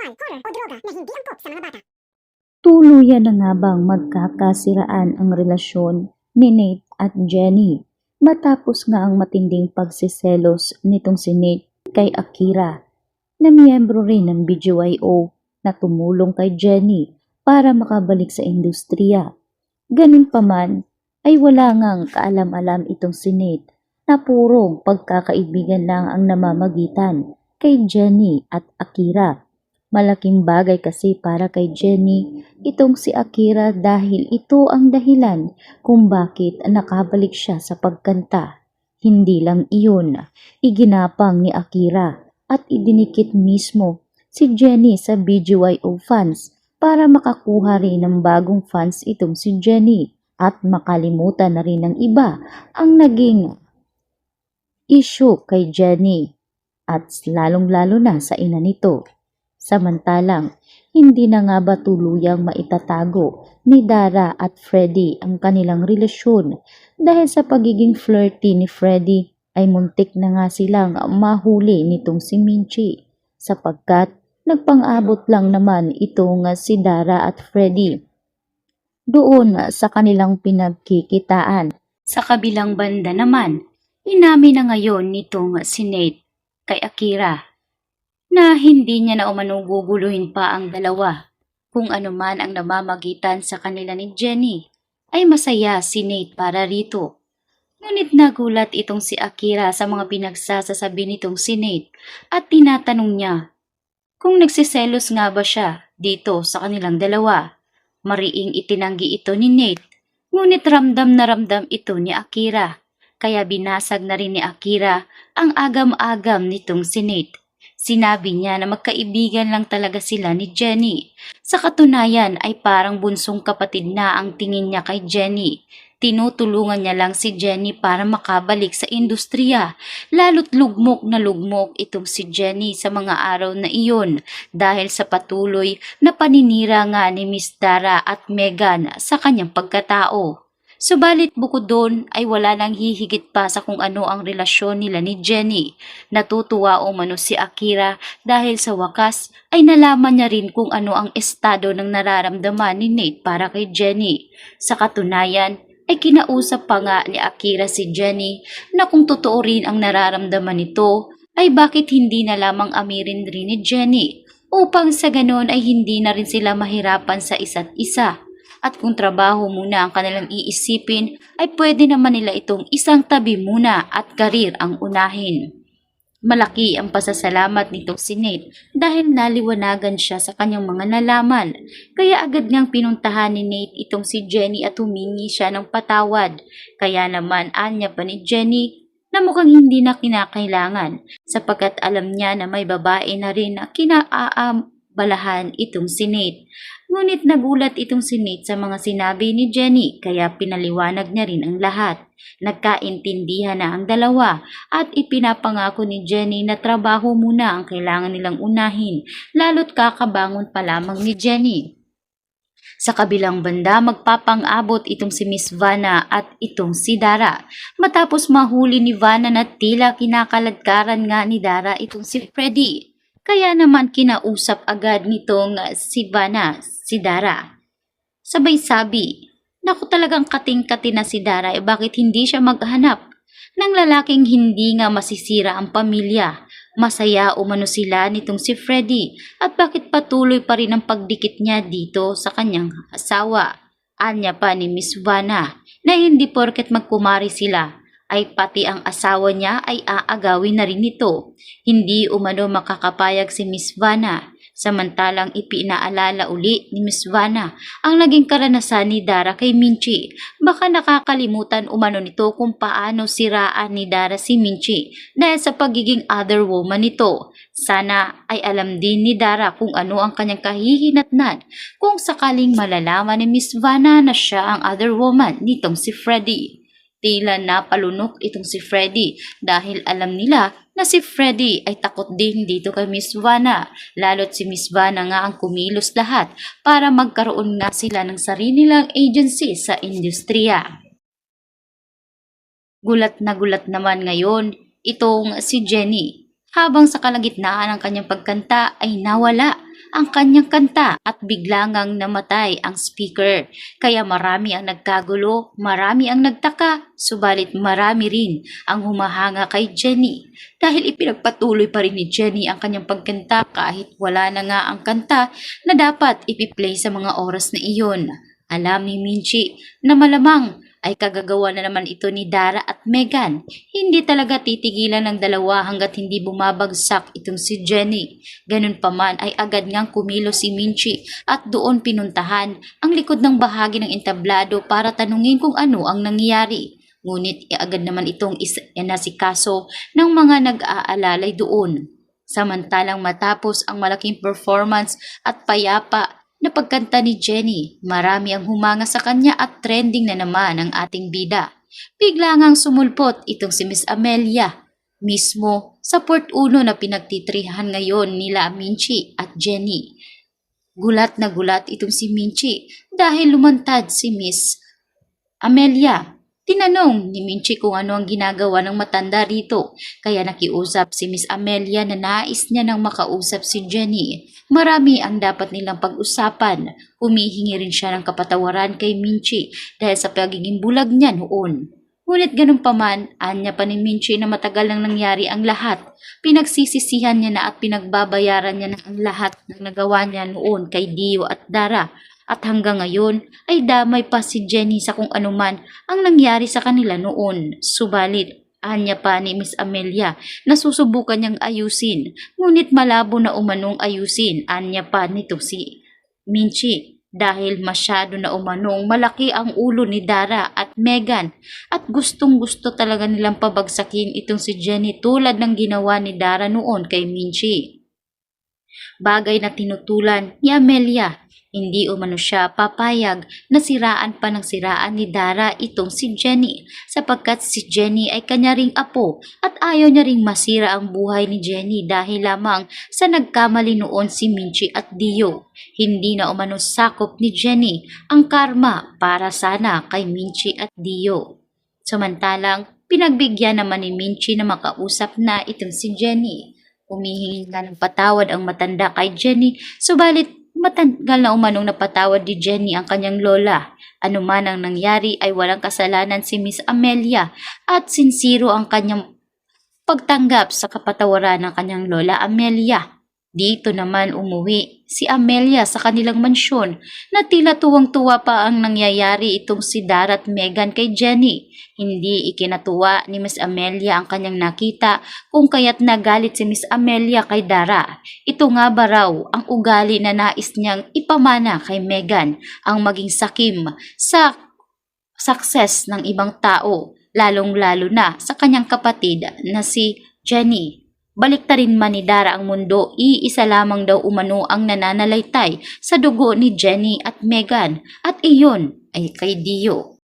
sexual, horror o droga na hindi angkop sa mga bata. Tuluyan na nga bang magkakasiraan ang relasyon ni Nate at Jenny matapos nga ang matinding pagsiselos nitong si Nate kay Akira na miyembro rin ng BGYO na tumulong kay Jenny para makabalik sa industriya. Ganun pa man ay wala ngang kaalam-alam itong si Nate na purong pagkakaibigan lang ang namamagitan kay Jenny at Akira. Malaking bagay kasi para kay Jenny itong si Akira dahil ito ang dahilan kung bakit nakabalik siya sa pagkanta. Hindi lang iyon, iginapang ni Akira at idinikit mismo si Jenny sa BGYO fans para makakuha rin ng bagong fans itong si Jenny at makalimutan na rin ng iba ang naging issue kay Jenny at lalong-lalo na sa ina nito. Samantalang, hindi na nga ba tuluyang maitatago ni Dara at Freddy ang kanilang relasyon dahil sa pagiging flirty ni Freddy ay muntik na nga silang mahuli nitong si Minchi sapagkat nagpang-abot lang naman itong si Dara at Freddy doon sa kanilang pinagkikitaan. Sa kabilang banda naman, inamin na ngayon nitong si Nate kay Akira na hindi niya na umano guguluhin pa ang dalawa. Kung ano man ang namamagitan sa kanila ni Jenny, ay masaya si Nate para rito. Ngunit nagulat itong si Akira sa mga pinagsasasabi nitong si Nate at tinatanong niya kung nagsiselos nga ba siya dito sa kanilang dalawa. Mariing itinanggi ito ni Nate, ngunit ramdam na ramdam ito ni Akira. Kaya binasag na rin ni Akira ang agam-agam nitong si Nate. Sinabi niya na magkaibigan lang talaga sila ni Jenny. Sa katunayan ay parang bunsong kapatid na ang tingin niya kay Jenny. Tinutulungan niya lang si Jenny para makabalik sa industriya. Lalo't lugmok na lugmok itong si Jenny sa mga araw na iyon dahil sa patuloy na paninira nga ni Miss Dara at Megan sa kanyang pagkatao. Subalit bukod doon ay wala nang hihigit pa sa kung ano ang relasyon nila ni Jenny. Natutuwa umano si Akira dahil sa wakas ay nalaman niya rin kung ano ang estado ng nararamdaman ni Nate para kay Jenny. Sa katunayan ay kinausap pa nga ni Akira si Jenny na kung totoo rin ang nararamdaman nito ay bakit hindi na lamang amirin rin ni Jenny upang sa ganon ay hindi na rin sila mahirapan sa isa't isa. At kung trabaho muna ang kanilang iisipin, ay pwede naman nila itong isang tabi muna at karir ang unahin. Malaki ang pasasalamat nitong si Nate dahil naliwanagan siya sa kanyang mga nalaman. Kaya agad niyang pinuntahan ni Nate itong si Jenny at humingi siya ng patawad. Kaya naman anya pa ni Jenny na mukhang hindi na kinakailangan sapagkat alam niya na may babae na rin na kinaabalahan itong si Nate. Ngunit nagulat itong si Nate sa mga sinabi ni Jenny kaya pinaliwanag niya rin ang lahat. Nagkaintindihan na ang dalawa at ipinapangako ni Jenny na trabaho muna ang kailangan nilang unahin lalo't kakabangon pa lamang ni Jenny. Sa kabilang banda magpapang-abot itong si Miss Vanna at itong si Dara. Matapos mahuli ni Vanna na tila kinakaladkaran nga ni Dara itong si Freddy. Kaya naman kinausap agad nitong si Vanna, si Dara. Sabay sabi, naku talagang kating-kati na si Dara bakit hindi siya maghanap ng lalaking hindi nga masisira ang pamilya. Masaya umano sila nitong si Freddy at bakit patuloy pa rin ang pagdikit niya dito sa kanyang asawa. Anya pa ni Miss Vanna na hindi porket magkumari sila ay pati ang asawa niya ay aagawin na rin nito. Hindi umano makakapayag si Miss Vanna. Samantalang ipinaalala uli ni Miss Vanna ang naging karanasan ni Dara kay Minchi. Baka nakakalimutan umano nito kung paano siraan ni Dara si Minchi dahil sa pagiging other woman nito. Sana ay alam din ni Dara kung ano ang kanyang kahihinatnan kung sakaling malalaman ni Miss Vanna na siya ang other woman nitong si Freddy. Tila napalunok itong si Freddy dahil alam nila na si Freddy ay takot din dito kay Miss Vanna. Lalo't si Miss Vanna nga ang kumilos lahat para magkaroon nga sila ng sarili nilang agency sa industriya. Gulat na gulat naman ngayon itong si Jenny habang sa kalagitnaan ng kanyang pagkanta ay nawala ang kanyang kanta at bigla ngang namatay ang speaker. Kaya marami ang nagkagulo, marami ang nagtaka, subalit marami rin ang humahanga kay Jenny. Dahil ipinagpatuloy pa rin ni Jenny ang kanyang pagkanta kahit wala na nga ang kanta na dapat ipiplay sa mga oras na iyon. Alam ni Minchi na malamang ay kagagawa na naman ito ni Dara at Megan. Hindi talaga titigilan ng dalawa hanggat hindi bumabagsak itong si Jenny. Ganun pa man ay agad ngang kumilos si Minchi at doon pinuntahan ang likod ng bahagi ng entablado para tanungin kung ano ang nangyari. Ngunit agad naman itong inasikaso ng mga nag-aalalay doon. Samantalang matapos ang malaking performance at payapa na pagkanta ni Jenny, marami ang humanga sa kanya at trending na naman ang ating bida. Bigla ngang sumulpot itong si Miss Amelia, mismo sa Port Uno na pinagtitrihan ngayon nila Minchi at Jenny. Gulat na gulat itong si Minchi dahil lumantad si Miss Amelia. Tinanong ni Minchi kung ano ang ginagawa ng matanda rito, kaya nakiusap si Miss Amelia na nais niya nang makausap si Jenny. Marami ang dapat nilang pag-usapan. Humihingi rin siya ng kapatawaran kay Minchi dahil sa pagiging bulag niya noon. Ngunit ganun pa man, anya pa ni Minchi na matagal nang nangyari ang lahat. Pinagsisisihan niya na at pinagbabayaran niya na ang lahat ng nagawa niya noon kay Dio at Dara. At hanggang ngayon ay damay pa si Jenny sa kung anuman ang nangyari sa kanila noon. Subalit, anya pa ni Miss Amelia na susubukan niyang ayusin. Ngunit malabo na umanong ayusin, anya pa nito si Minchi. Dahil masyado na umanong malaki ang ulo ni Dara at Megan at gustong gusto talaga nilang pabagsakin itong si Jenny tulad ng ginawa ni Dara noon kay Minchi. Bagay na tinutulan ni Amelia. Hindi umano siya papayag na siraan pa ng siraan ni Dara itong si Jenny sapagkat si Jenny ay kanya ring apo at ayaw niya ring masira ang buhay ni Jenny dahil lamang sa nagkamali noon si Minchi at Dio. Hindi na umano sakop ni Jenny ang karma para sana kay Minchi at Dio. Samantalang pinagbigyan naman ni Minchi na makausap na itong si Jenny. Humihingi na ng patawad ang matanda kay Jenny, subalit matagal na umanong napatawad ni Jenny ang kanyang lola. Ano man ang nangyari ay walang kasalanan si Miss Amelia at sinsiro ang kanyang pagtanggap sa kapatawaran ng kanyang lola Amelia. Dito naman umuwi si Amelia sa kanilang mansyon na tila tuwang-tuwa pa ang nangyayari itong si Dara at Megan kay Jenny. Hindi ikinatuwa ni Miss Amelia ang kanyang nakita kung kaya't nagalit si Miss Amelia kay Dara. Ito nga ba raw ang ugali na nais niyang ipamana kay Megan ang maging sakim sa success ng ibang tao, lalong-lalo na sa kanyang kapatid na si Jenny. Baliktarin man ni Dara ang mundo, iisa lamang daw umano ang nananalaytay sa dugo ni Jenny at Megan at iyon ay kay Dio.